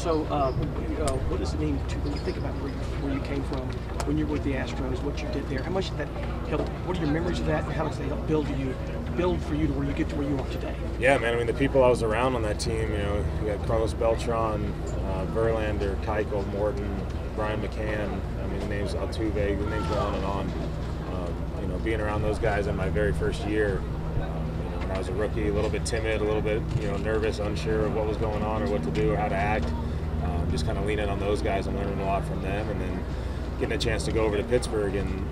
So, what does it mean when you think about where you came from, when you were with the Astros, what you did there? How much did that help? What are your memories of that, and how does that help build for you to where you get to where you are today? Yeah, man. I mean, the people I was around on that team, you got Carlos Beltran, Verlander, Keuchel, Morton, Brian McCann. I mean, the names Altuve, the names go on and on. Being around those guys in my very first year. When I was a rookie, a little bit timid, a little bit, nervous, unsure of what was going on or what to do or how to act. Just kind of leaning on those guys and learning a lot from them, and then getting a chance to go over to Pittsburgh and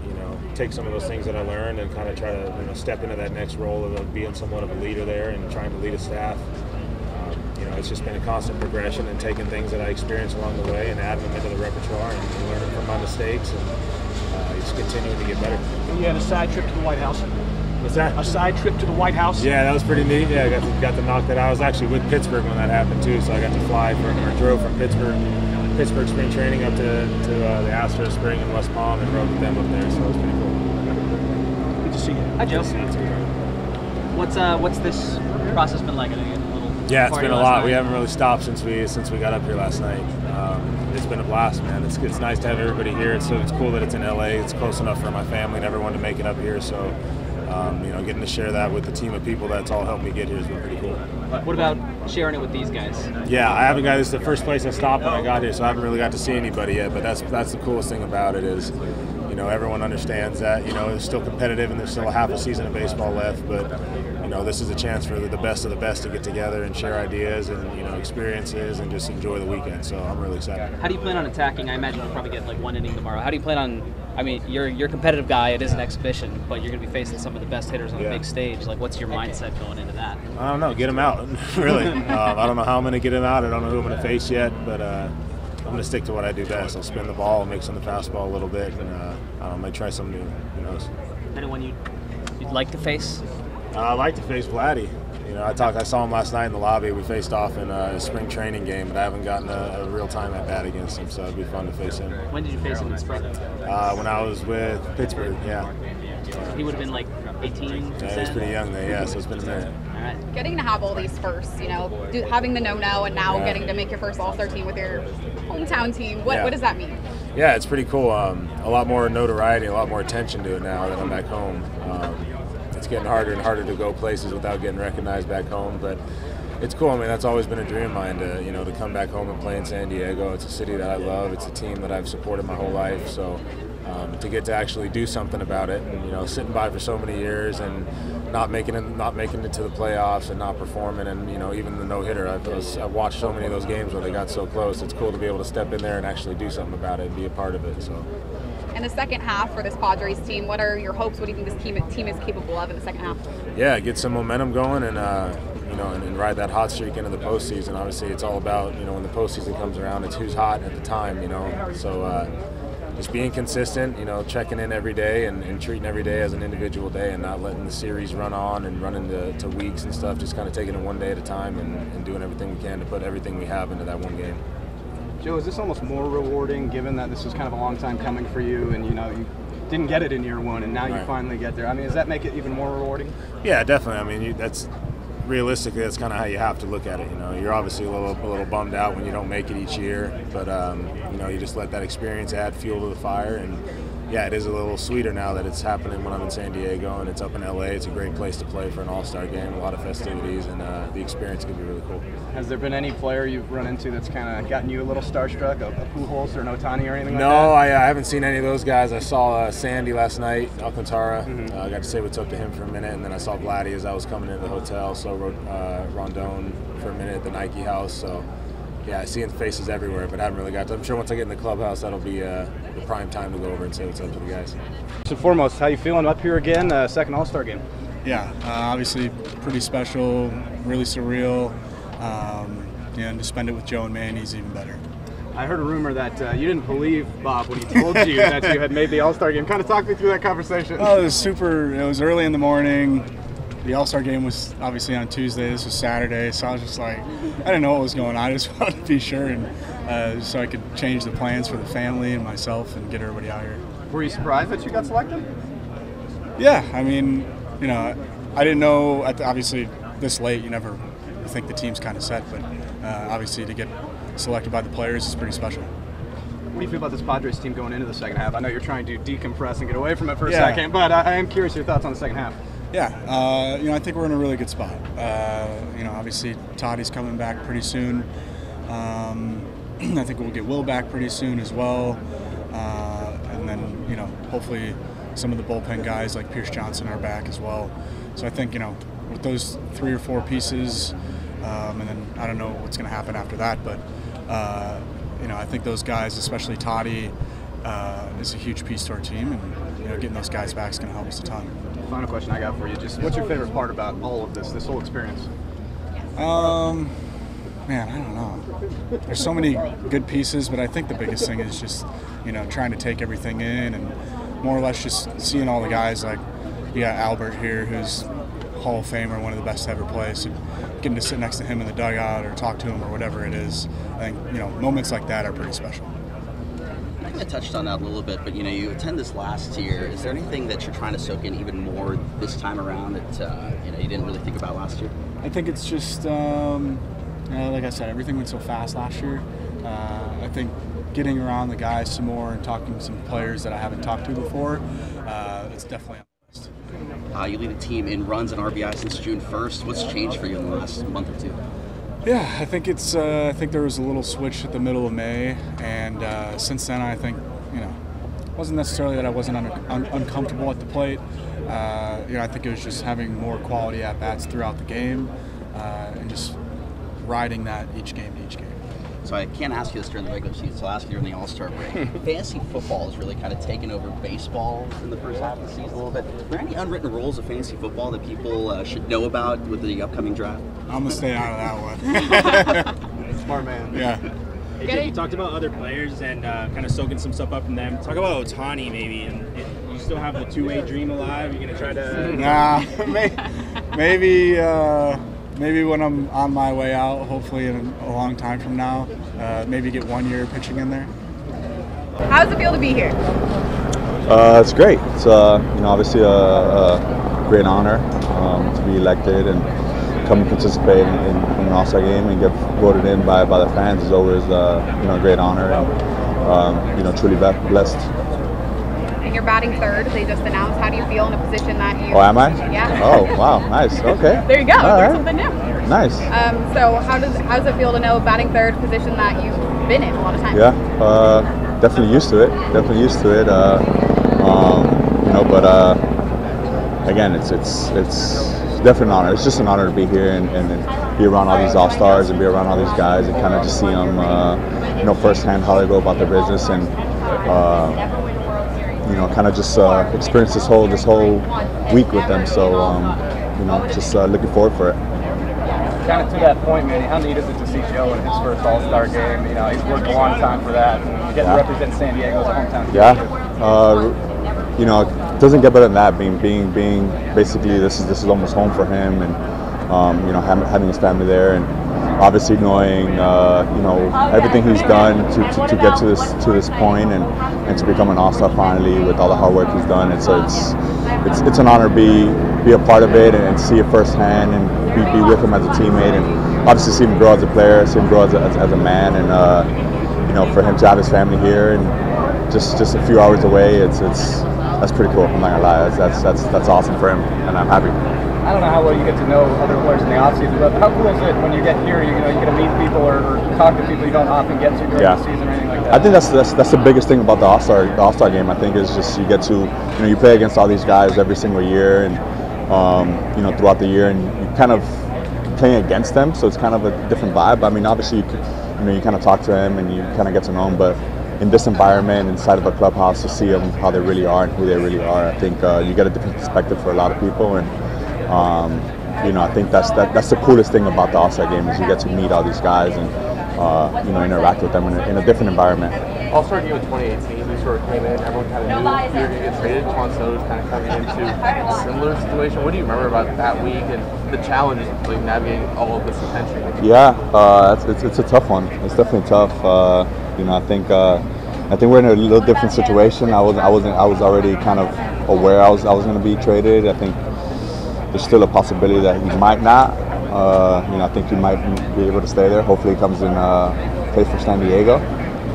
take some of those things that I learned and kind of try to step into that next role of being somewhat of a leader there and trying to lead a staff. It's just been a constant progression and taking things that I experienced along the way and adding them into the repertoire and learning from my mistakes and just continuing to get better. And you had a side trip to the White House. What's that? A side trip to the White House? Yeah, that was pretty neat. Yeah, I got to knock that out. I was actually with Pittsburgh when that happened too, so I got to drove from Pittsburgh spring training up to the Astros spring in West Palm and rode with them up there, so it was pretty cool. Good to see you. Hi, Joe. What's this process been like? Yeah, it's been a lot. We haven't really stopped since we got up here last night. It's been a blast, man. It's nice to have everybody here. It's cool that it's in LA. It's close enough for my family and everyone to make it up here. So, getting to share that with the team of people that's all helped me get here has been pretty cool. What about sharing it with these guys? Yeah, I haven't got. This is the first place I stopped when I got here, so I haven't really got to see anybody yet. But that's the coolest thing about it is, everyone understands that it's still competitive and there's still a half a season of baseball left, but this is a chance for the best of the best to get together and share ideas and experiences and just enjoy the weekend. So I'm really excited. How do you plan on attacking? I imagine you'll probably get like one inning tomorrow. How do you plan on? I mean, you're a competitive guy. It is an exhibition, but you're going to be facing some of the best hitters on the big stage. Like, what's your mindset going into that? I don't know. Get them out. Really. I don't know how I'm going to get them out. I don't know who I'm going to face yet, but I'm going to stick to what I do best. I'll spin the ball, mix in the fastball a little bit, and I might try something new. Who knows? Anyone you'd like to face? I like to face Vladdy. I saw him last night in the lobby. We faced off in a spring training game, but I haven't gotten a real time at bat against him, so it'd be fun to face him. When did you face him in spring? When I was with Pittsburgh, yeah. He would have been like 18? Yeah, he was pretty young then, yeah, so it's been a minute. All right. Getting to have all these firsts, having the no-no and now getting to make your first All-Star team with your hometown team, what does that mean? Yeah, it's pretty cool. A lot more notoriety, a lot more attention to it now that I'm back home. It's getting harder and harder to go places without getting recognized back home, but it's cool. I mean, that's always been a dream of mine to come back home and play in San Diego. It's a city that I love. It's a team that I've supported my whole life. So to get to actually do something about it, and sitting by for so many years and not making it to the playoffs and not performing, and even the no-hitter. I've watched so many of those games where they got so close. It's cool to be able to step in there and actually do something about it and be a part of it. So. In the second half for this Padres team, what are your hopes? What do you think this team is capable of in the second half? Yeah, get some momentum going and and ride that hot streak into the postseason. Obviously, it's all about when the postseason comes around, it's who's hot at the time. So just being consistent, checking in every day and treating every day as an individual day and not letting the series run on and run into weeks and stuff. Just kind of taking it one day at a time and doing everything we can to put everything we have into that one game. Joe, is this almost more rewarding given that this was kind of a long time coming for you and you didn't get it in year one and now you finally get there? I mean, does that make it even more rewarding? Yeah, definitely. I mean, that's realistically that's kind of how you have to look at it. You're obviously a little bummed out when you don't make it each year, but you just let that experience add fuel to the fire. And yeah, it is a little sweeter now that it's happening when I'm in San Diego and it's up in LA. It's a great place to play for an all-star game, a lot of festivities, and the experience could be really cool. Has there been any player you've run into that's kind of gotten you a little starstruck, a Pujols or an Ohtani or anything like that? No, I haven't seen any of those guys. I saw Sandy last night, Alcantara. I got to say what's up to him for a minute, and then I saw Vladdy as I was coming into the hotel. So Rondon for a minute at the Nike house. So yeah, I see faces everywhere, but I haven't really got to. I'm sure once I get in the clubhouse, that'll be the prime time to go over and say what's up to the guys. First and foremost, how you feeling up here again, second All-Star game? Yeah, obviously pretty special, really surreal. And to spend it with Joe and Manny is even better. I heard a rumor that you didn't believe Bob when he told you that you had made the All-Star game. Kind of talk me through that conversation. Oh, it was early in the morning. The All-Star game was obviously on Tuesday. This was Saturday, so I was just like, I didn't know what was going on. I just wanted to be sure, and so I could change the plans for the family and myself and get everybody out here. Were you surprised that you got selected? Yeah, I mean, I didn't know. Obviously, this late, you never think the team's kind of set, but obviously to get selected by the players is pretty special. What do you feel about this Padres team going into the second half? I know you're trying to decompress and get away from it for a second, but I am curious your thoughts on the second half. Yeah, you know, I think we're in a really good spot. You know, obviously Toddy's coming back pretty soon. I think we'll get Will back pretty soon as well. And then, you know, hopefully some of the bullpen guys like Pierce Johnson are back as well. So I think, you know, with those 3 or 4 pieces, and then I don't know what's going to happen after that, but, you know, I think those guys, especially Toddy, is a huge piece to our team, and, you know, getting those guys back is going to help us a ton. Final question I got for you, just what's your favorite part about all of this whole experience? Man, I don't know. There's so many good pieces, but I think the biggest thing is just, you know, trying to take everything in and more or less just seeing all the guys. Like, you got Albert here, who's Hall of Famer, one of the best to ever play. So getting to sit next to him in the dugout or talk to him or whatever it is, I think, you know, moments like that are pretty special. I think I touched on that a little bit, but, you know, you attend this last year. Is there anything that you're trying to soak in even more this time around that, you know, you didn't really think about last year? I think it's just, like I said, everything went so fast last year. I think getting around the guys some more and talking to some players that I haven't talked to before, it's definitely on the list. You lead a team in runs and RBI since June 1st. What's changed for you in the last month or two? Yeah, I think it's. I think there was a little switch at the middle of May, and since then, I think, you know, it wasn't necessarily that I wasn't uncomfortable at the plate. You know, I think it was just having more quality at bats throughout the game, and just riding that each game to each game. So I can't ask you this during the regular season, so I'll ask you during the All-Star break. Fantasy football has really kind of taken over baseball in the first half of the season a little bit. Are there any unwritten rules of fantasy football that people should know about with the upcoming draft? I'm going to stay out of that one. Smart man. Yeah. Hey, Jake, you talked about other players and kind of soaking some stuff up from them. Talk about Ohtani maybe, and you still have the two-way dream alive? You're going to try to... Nah, maybe when I'm on my way out, hopefully in a long time from now, maybe get 1 year pitching in there. How does it feel to be here? It's great. It's you know, obviously a great honor to be elected and come and participate in an All-Star game and get voted in by the fans is always you know, a great honor and you know, truly blessed. And you're batting third. They just announced. How do you feel in a position that you? Oh, am I? Yeah. Oh, wow, nice. Okay. There you go. Learn something new. Nice. So how does it feel to know batting third, position that you've been in a lot of times? Yeah. Definitely used to it. Definitely used to it. You know, but again, it's definitely an honor. It's just an honor to be here and be around all these All-Stars and be around all these guys and kind of just see them, you know, firsthand how they go about their business and. You know, kind of just experience this whole week with them. So, you know, just looking forward for it. Kind of to that point, Manny, how neat is it to see Joe in his first All-Star game? You know, he's worked a long time for that, and getting to represent San Diego as a hometown team. Yeah. You know, it doesn't get better than that. Being basically this is almost home for him, and you know, having his family there, and obviously knowing you know, everything he's done to get to this point and to become an All-Star finally with all the hard work he's done. And so it's an honor to be a part of it and see it firsthand and be with him as a teammate and obviously see him grow as a player, see him grow as a man, and you know, for him to have his family here and just a few hours away, that's pretty cool. I'm not gonna lie, that's awesome for him, and I'm happy. I don't know how well you get to know other players in the offseason, but how cool is it when you get here, you know, you get to meet people or talk to people you don't often get to during the season or anything like that? I think that's the biggest thing about the All-Star game. I think is just you get to, you know, you play against all these guys every single year and you know, throughout the year, and you kind of playing against them, so it's kind of a different vibe. I mean, obviously you know, you kind of talk to them and you kind of get to know them, but in this environment, inside of a clubhouse, to see them how they really are and who they really are, I think you get a different perspective for a lot of people. And you know, I think that's the coolest thing about the All-Star game is you get to meet all these guys and you know, interact with them in a different environment. All-Star game in 2018, you sort of came in, everyone kind of knew you were going to get traded. Alonso was kind of coming into a similar situation. What do you remember about that week and the challenges of like navigating all of this attention? Yeah, it's a tough one. It's definitely tough. You know, I think we're in a little different situation. I was already kind of aware I was going to be traded. I think there's still a possibility that he might not. You know, I think he might be able to stay there. Hopefully, he comes in play for San Diego,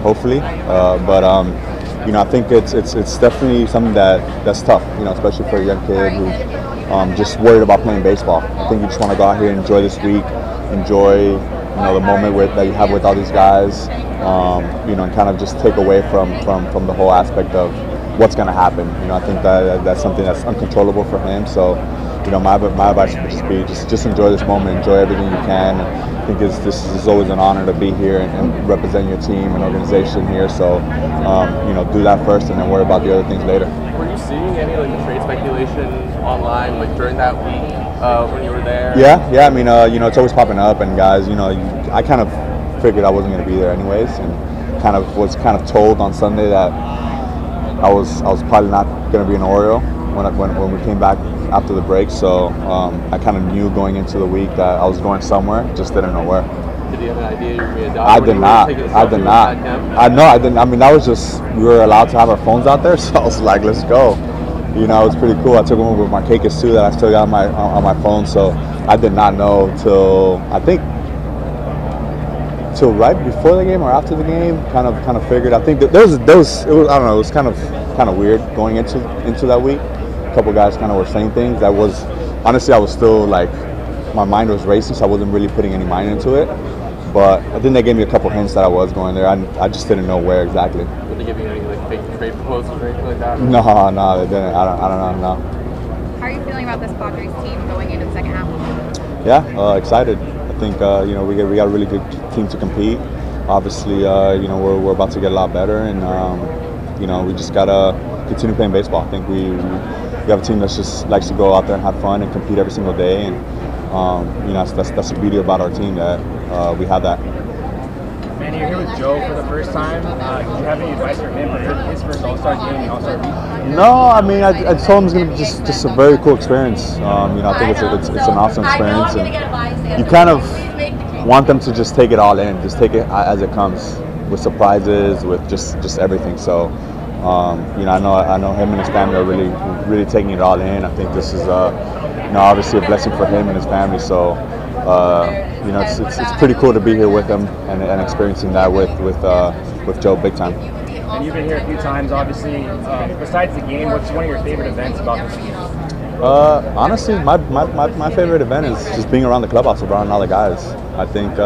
hopefully. You know, I think it's definitely something that's tough. You know, especially for a young kid who's just worried about playing baseball. I think you just want to go out here and enjoy this week, enjoy the moment that you have with all these guys. You know, and kind of just take away from the whole aspect of what's going to happen. You know, I think that's something that's uncontrollable for him. So, you know, my advice would just be just enjoy this moment, enjoy everything you can. And I think this is always an honor to be here and represent your team and organization here. So, you know, do that first and then worry about the other things later. Were you seeing any like the trade speculation online like during that week when you were there? Yeah. I mean, you know, it's always popping up, and guys, you know, I kind of figured I wasn't going to be there anyways, and was told on Sunday that I was probably not going to be an Oriole when we came back after the break. So I kind of knew going into the week that I was going somewhere, just didn't know where. Did you have an idea you were going to be a Dodger? I did not. I didn't. I mean, that was just, we were allowed to have our phones out there, so I was like, let's go. You know, it was pretty cool. I took one with Markakis too that I still got on my phone. So I did not know till right before the game or after the game. Kind of figured. I think that there was I don't know. It was kind of weird going into that week. A couple guys kind of were saying things that was, honestly, I was still like, my mind was racing, so I wasn't really putting any mind into it. But I think they gave me a couple hints that I was going there. I just didn't know where exactly. Did they give you any like fake trade proposals or anything like that? No, they didn't. I don't know. How are you feeling about this Padres team going into the second half? Yeah, excited. I think you know, we got a really good team to compete. Obviously, you know, we're about to get a lot better, and you know, we just gotta continue playing baseball. I think we have a team that just likes to go out there and have fun and compete every single day, and you know, that's the beauty about our team, that we have that. Manny, you're here with Joe for the first time. Did you have any advice for him for his first All-Star game and All-Star week? No, I mean, I told him it's going to be just a very cool experience. You know, I think it's an awesome experience, and you kind of want them to just take it all in, just take it as it comes, with surprises, with just everything. So, you know, I know him and his family are really taking it all in. I think this is, you know, obviously a blessing for him and his family. So, you know, it's pretty cool to be here with him and experiencing that with Joe big time. And you've been here a few times, obviously. Besides the game, what's one of your favorite events about this game? Honestly, my favorite event is just being around the clubhouse, around all the guys. I think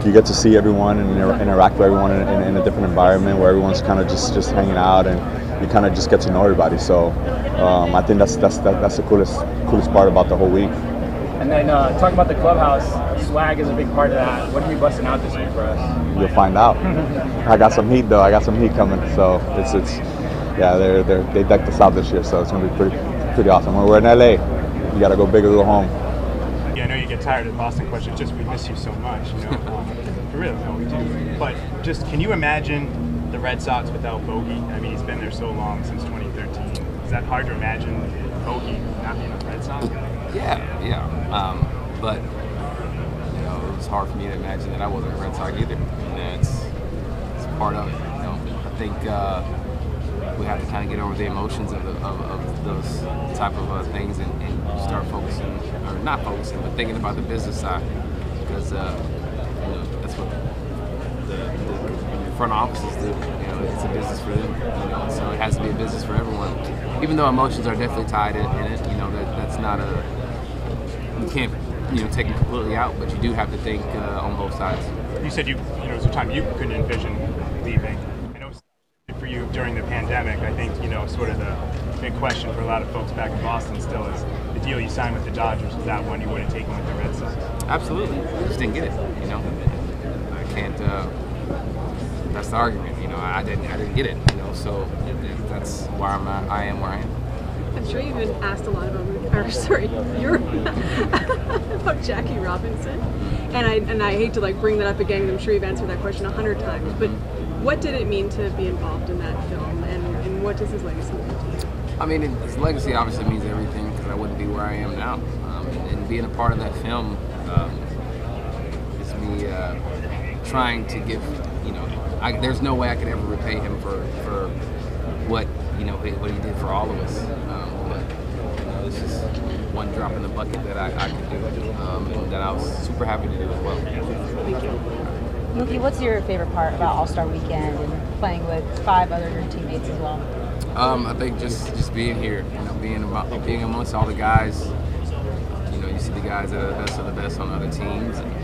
you get to see everyone and interact with everyone in a different environment where everyone's kind of just hanging out, and you kind of just get to know everybody. So I think that's the coolest part about the whole week. And then talking about the clubhouse, swag is a big part of that. What are you busting out this week for us? You'll find out. I got some heat though. I got some heat coming. So it's yeah, they decked us out this year, so it's gonna be pretty awesome. When we're in LA, you gotta go big or go home. Yeah, I know you get tired of the Boston question. Just we miss you so much, you know. For real, no, we do. But just, can you imagine the Red Sox without Bogey? I mean, he's been there so long, since 2013. Is that hard to imagine, Bogey not being a Red Sox guy? Yeah. But you know, it was hard for me to imagine that I wasn't a Red Sox either. And it's part of it. You know, I think we have to kind of get over the emotions of those type of things and start focusing, or not focusing, but thinking about the business side, because you know, that's what the front offices do. You know, it's a business for them. You know, so it has to be a business for everyone. Even though emotions are definitely tied in it, you know, that's not you can't, you know, take them completely out, but you do have to think on both sides. You said you know, it was a time you couldn't envision leaving. I know for you during the pandemic, I think, you know, sort of the big question for a lot of folks back in Boston still is the deal you signed with the Dodgers, was that one you would have taken with the Red Sox? Absolutely. I just didn't get it, you know. I can't, that's the argument, you know. I didn't get it, you know, so that's why I am where I am. I'm sure you've been asked a lot about about Jackie Robinson, and I hate to like bring that up again. I'm sure you've answered that question 100 times. But what did it mean to be involved in that film, and what does his legacy mean to you? I mean, his legacy obviously means everything, because I wouldn't be where I am now. And being a part of that film is me trying to give. You know, there's no way I could ever repay him for what, you know, what he did for all of us. But you know, this is one drop in the bucket that I could do, and that I was super happy to do as well. Thank you. Mookie, what's your favorite part about All-Star Weekend and playing with 5 other your teammates as well? I think just being here, being amongst all the guys. You see the guys that are the best of the best on other teams. And,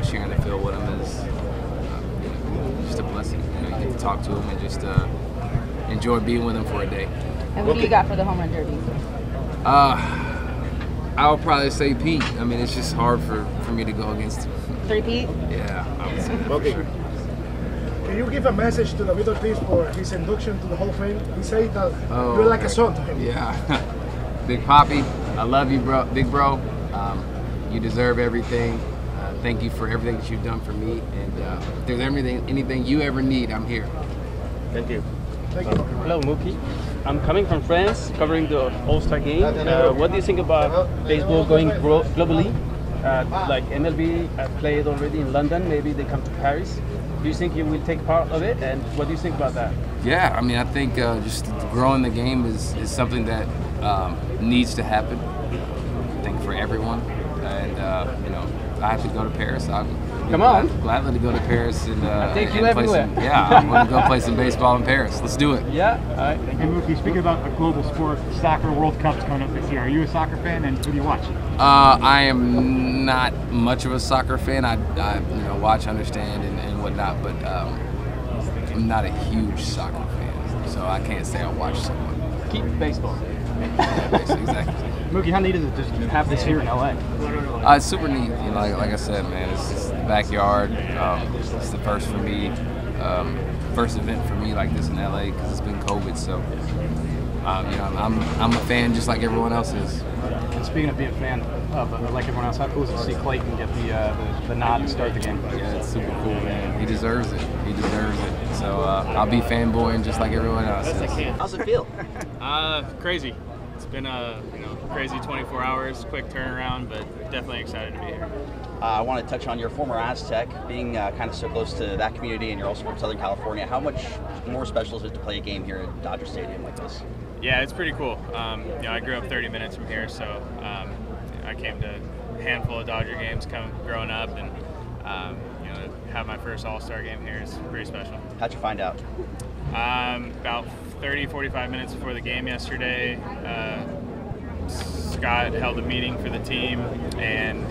sharing the field with them is just a blessing. You get to talk to them and just enjoy being with them for a day. And what do you got for the home run derby? I would probably say Pete. It's just hard for me to go against him. 3 Pete? Yeah, I would say. Okay. Can you give a message to David Ortiz for his induction to the Hall of Fame? He said that you're like a son to him. Yeah. Big Poppy, I love you, bro. Big bro. You deserve everything. Thank you for everything that you've done for me. And if there's anything you ever need, I'm here. Thank you. Hello, Mookie. I'm coming from France, covering the All-Star game. What do you think about baseball going globally? Like MLB played already in London, maybe they come to Paris. Do you think you will take part of it? And what do you think about that? Yeah, I think just growing the game is something that needs to happen, I think, for everyone. And, I have to go to Paris. Come on. Gladly to go to Paris and take you and play everywhere. I want to go play some baseball in Paris. Let's do it. Yeah. All right. And Mookie, speaking about a global sport, soccer World Cup's coming up this year. Are you a soccer fan, and who do you watch? I am not much of a soccer fan. I watch, understand, and whatnot, but I'm not a huge soccer fan, so I can't say I watch someone. Keep baseball. Exactly. Mookie, how neat is it to have this here in LA? It's super neat. Like I said, man, it's the backyard. It's the first for me, first event for me like this in LA because it's been COVID. So, I'm a fan just like everyone else is. And speaking of being a fan of like everyone else, how cool is it to see Clayton get the nod to start the game? Yeah, it's super cool, man. He deserves it. He deserves it. So I'll be fanboying just like everyone else is. How's it feel? Crazy. It's been a crazy 24 hours, quick turnaround, but definitely excited to be here. I want to touch on your former Aztec, being kind of so close to that community, and you're also from Southern California. How much more special is it to play a game here at Dodger Stadium like this? Yeah, it's pretty cool. I grew up 30 minutes from here, so I came to a handful of Dodger games growing up, and have my first All-Star game here is pretty special. How'd you find out? About 30-45 minutes before the game yesterday, Scott held a meeting for the team, and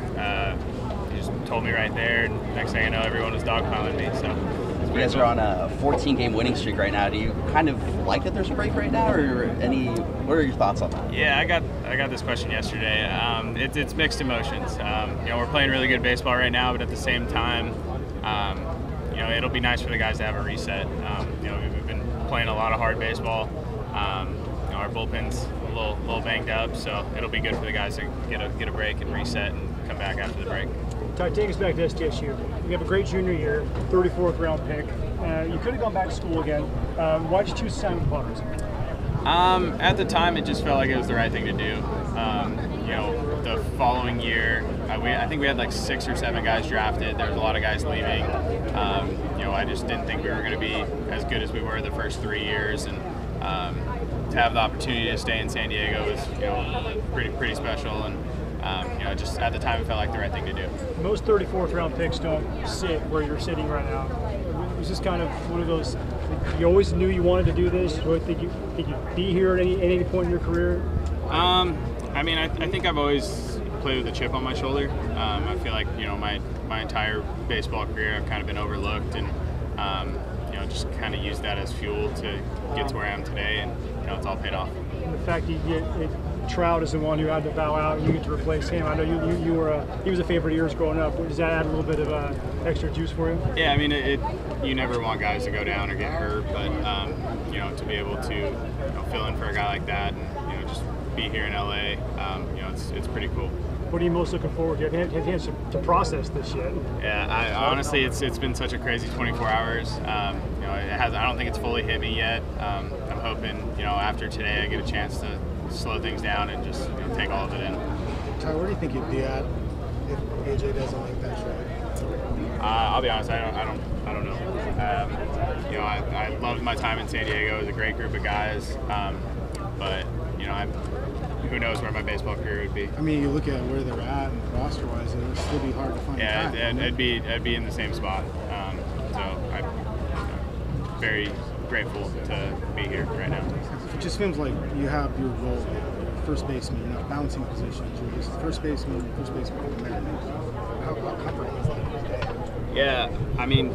he just told me right there, and next thing I know, everyone was dogpiling me. So you guys are on a 14-game winning streak right now. Do you kind of like that there's a break right now, or what are your thoughts on that? Yeah, I got this question yesterday. It's mixed emotions. We're playing really good baseball right now, but at the same time, it'll be nice for the guys to have a reset. We've been playing a lot of hard baseball. Our bullpen's a little banged up, so it'll be good for the guys to get a break and reset and come back after the break. Ty, take us back to SDSU. You have a great junior year, 34th round pick. You could have gone back to school again. Why'd you choose Simon Butters? At the time, it just felt like it was the right thing to do. The following year, I think we had like 6 or 7 guys drafted. There was a lot of guys leaving. I just didn't think we were going to be as good as we were the first 3 years, and to have the opportunity to stay in San Diego was pretty special, and just at the time it felt like the right thing to do. Most 34th round picks don't sit where you're sitting right now. Was this kind of one of those, you always knew you wanted to do this? Do you think you'd be here at any point in your career? I think I've always played with a chip on my shoulder. I feel like my entire baseball career I've kind of been overlooked, and just kind of used that as fuel to get to where I am today, and it's all paid off. And the fact that Trout is the one who had to bow out, and you get to replace him. I know you were he was a favorite of yours growing up. Does that add a little bit of extra juice for you? Yeah, you never want guys to go down or get hurt, but to be able to fill in for a guy like that, and just be here in LA, it's pretty cool. What are you most looking forward to? You haven't had a chance to process this yet. Yeah, honestly, it's been such a crazy 24 hours. I don't think it's fully hit me yet. I'm hoping, after today, I get a chance to slow things down and just take all of it in. Ty, where do you think you'd be at if AJ doesn't make that trade? I'll be honest, I don't know. I loved my time in San Diego. It was a great group of guys, but who knows where my baseball career would be. You look at where they're at and roster-wise, it would still be hard to find a guy. Yeah, it'd be in the same spot. very grateful to be here right now. It just seems like you have your role, first baseman. You're not bouncing positions. You're just first baseman. How comfortable is that? Yeah, I mean,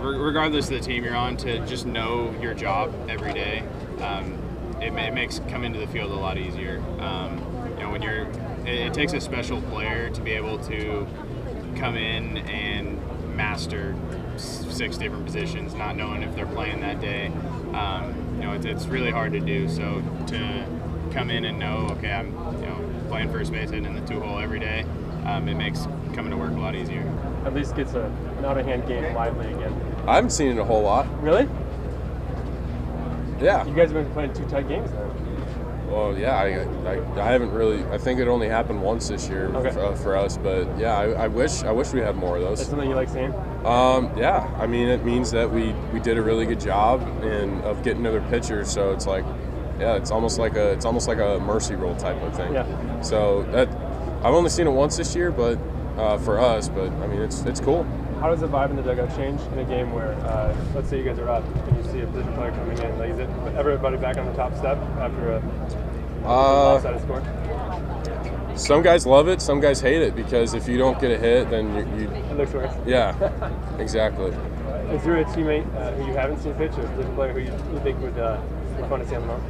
regardless of the team you're on, to just know your job every day, it makes coming to the field a lot easier. You know, when it takes a special player to be able to come in and master 6 different positions, not knowing if they're playing that day. You know, it's really hard to do. So to come in and know, okay, I'm playing first base, hitting in the 2-hole every day, it makes coming to work a lot easier. At least gets an out-of-hand game lively again. I haven't seen it a whole lot. Really? Yeah. You guys have been playing 2 tight games now. Well, yeah, I haven't really. I think it only happened once this year for us, but yeah, I wish we had more of those. That's something you like seeing? Yeah, I mean, it means that we did a really good job of getting to their pitchers. So it's like, yeah, it's almost like a mercy rule type of thing. Yeah. So that I've only seen it once this year, but for us, but I mean, it's cool. How does the vibe in the dugout change in a game where, let's say you guys are up and you see a position player coming in? Like, is it everybody back on the top step after a lopsided score? Some guys love it, some guys hate it, because if you don't get a hit, then you it looks worse. Yeah, exactly. Is there a teammate who you haven't seen pitch, or a position player who you think would be fun to see on the mound?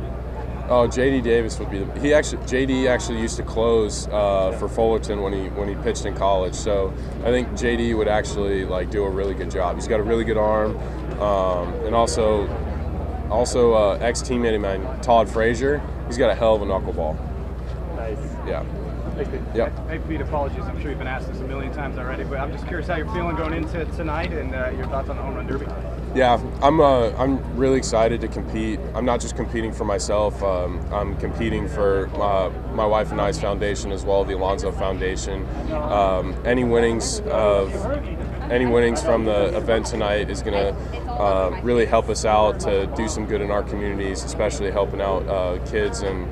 Oh, JD Davis would be JD actually used to close for Fullerton when he pitched in college. So I think JD would actually do a really good job. He's got a really good arm, and also ex-teammate of mine, Todd Frazier. He's got a hell of a knuckleball. Nice. Yeah. Thanks, Pete. Yep. Hey, Pete, apologies. I'm sure you've been asked this a million times already, but I'm just curious how you're feeling going into tonight and your thoughts on the home run derby. Yeah, I'm really excited to compete. I'm not just competing for myself. I'm competing for my wife and I's foundation as well, the Alonso Foundation. Any winnings from the event tonight is going to really help us out to do some good in our communities, especially helping out kids and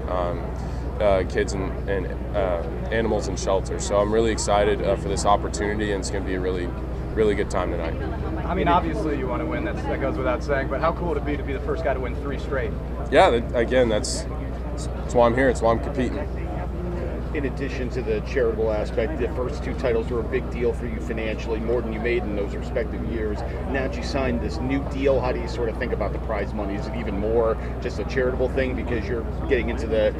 animals in shelters. So I'm really excited for this opportunity, and it's going to be a really good time tonight. I mean, obviously you want to win. That goes without saying. But how cool would it be the first guy to win 3 straight? Yeah, again, that's why I'm here. It's why I'm competing. In addition to the charitable aspect, the first 2 titles were a big deal for you financially, more than you made in those respective years. Now that you signed this new deal, how do you sort of think about the prize money? Is it even more just a charitable thing because you're getting into the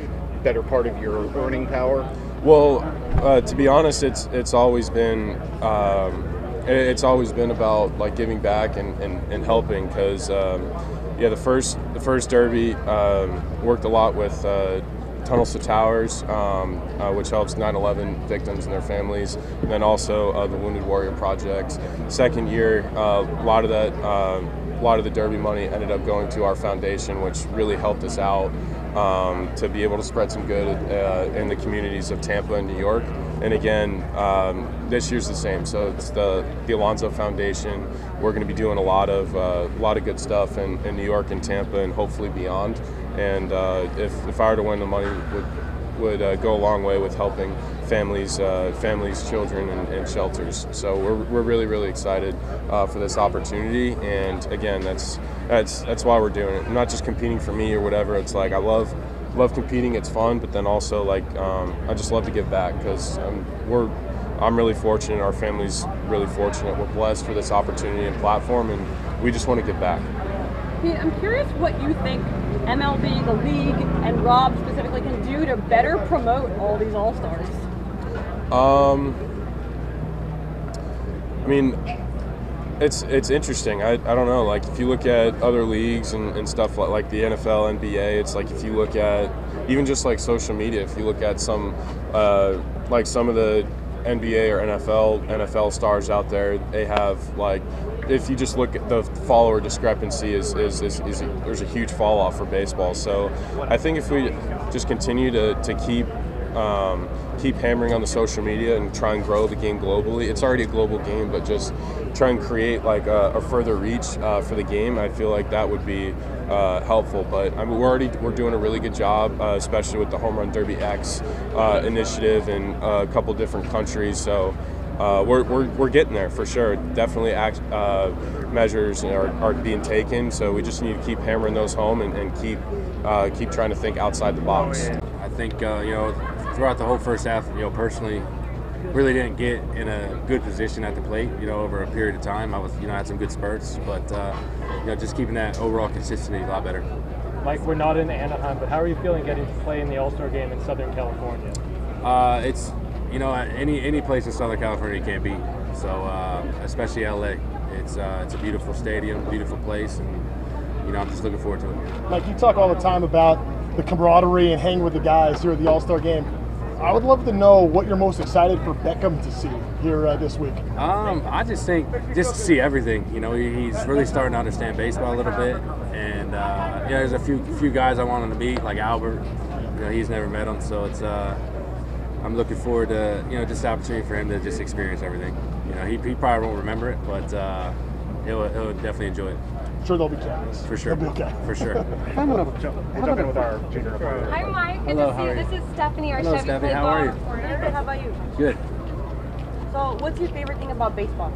better part of your earning power? Well, to be honest, it's always been about giving back and helping, because the first derby worked a lot with Tunnels to Towers, which helps 9/11 victims and their families, and then also the Wounded Warrior Project. Second year, a lot of the derby money ended up going to our foundation, which really helped us out to be able to spread some good in the communities of Tampa and New York. And again, this year's the same. So it's the Alonso Foundation. We're going to be doing a lot of good stuff in New York and Tampa, and hopefully beyond. And if I were to win, the money would go a long way with helping families, children, and shelters. So we're really, really excited for this opportunity. And again, that's why we're doing it. I'm not just competing for me or whatever. It's like I love competing. It's fun, but then also I just love to give back, because I'm really fortunate. Our family's really fortunate. We're blessed for this opportunity and platform, and we just want to give back. Pete, I'm curious what you think MLB, the league, and Rob specifically can do to better promote all these All-Stars. I mean, it's interesting. I don't know. If you look at other leagues and stuff like the NFL, NBA, it's if you look at even just social media. If you look at some some of the NBA or NFL stars out there, they have if you just look at the follower discrepancy is there's a huge fall off for baseball. So I think if we just continue to keep hammering on the social media and try and grow the game globally. It's already a global game, but just try and create a further reach for the game. I feel like that would be helpful. But I mean, we're doing a really good job, especially with the Home Run Derby X initiative in a couple different countries. So we're getting there for sure. Definitely measures are being taken, so we just need to keep hammering those home and keep trying to think outside the box. I think throughout the whole first half, personally, really didn't get in a good position at the plate, over a period of time. I was, had some good spurts, but just keeping that overall consistency a lot better. Mike, we're not in Anaheim, but how are you feeling getting to play in the All-Star game in Southern California? It's any place in Southern California you can't beat. So especially LA, it's a beautiful stadium, beautiful place, and I'm just looking forward to it. Mike, you talk all the time about the camaraderie and hanging with the guys here at the All-Star game. I would love to know what you're most excited for Beckham to see here this week. I just think just to see everything. He's really starting to understand baseball a little bit, and there's a few guys I want him to meet, like Albert. He's never met him, so it's I'm looking forward to just the opportunity for him to just experience everything. He probably won't remember it, but he'll definitely enjoy it. Sure, there'll be cameras. For sure. He'll be okay. For sure. Jump in with our junior reporter. Hi, Mike. Good Hello, to see how you. are you? This is Stephanie, our Hello, Chevy Stephanie. play How are ball you? reporter. Good. How about you? Good. So, what's your favorite thing about baseball?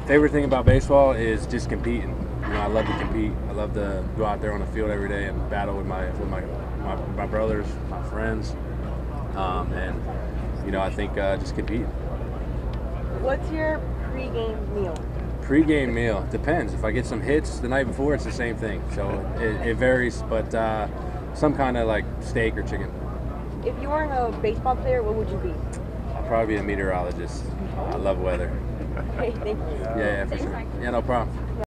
Favorite thing about baseball is just competing. I love to compete. I love to go out there on the field every day and battle with my brothers, my friends, and I think just compete. What's your pregame meal? Pre-game meal depends. If I get some hits the night before, it's the same thing. So it varies, but some kind of like steak or chicken. If you weren't a baseball player, what would you be? I'll probably be a meteorologist. I love weather. Okay, thank you. Yeah, for sure. Yeah, no problem.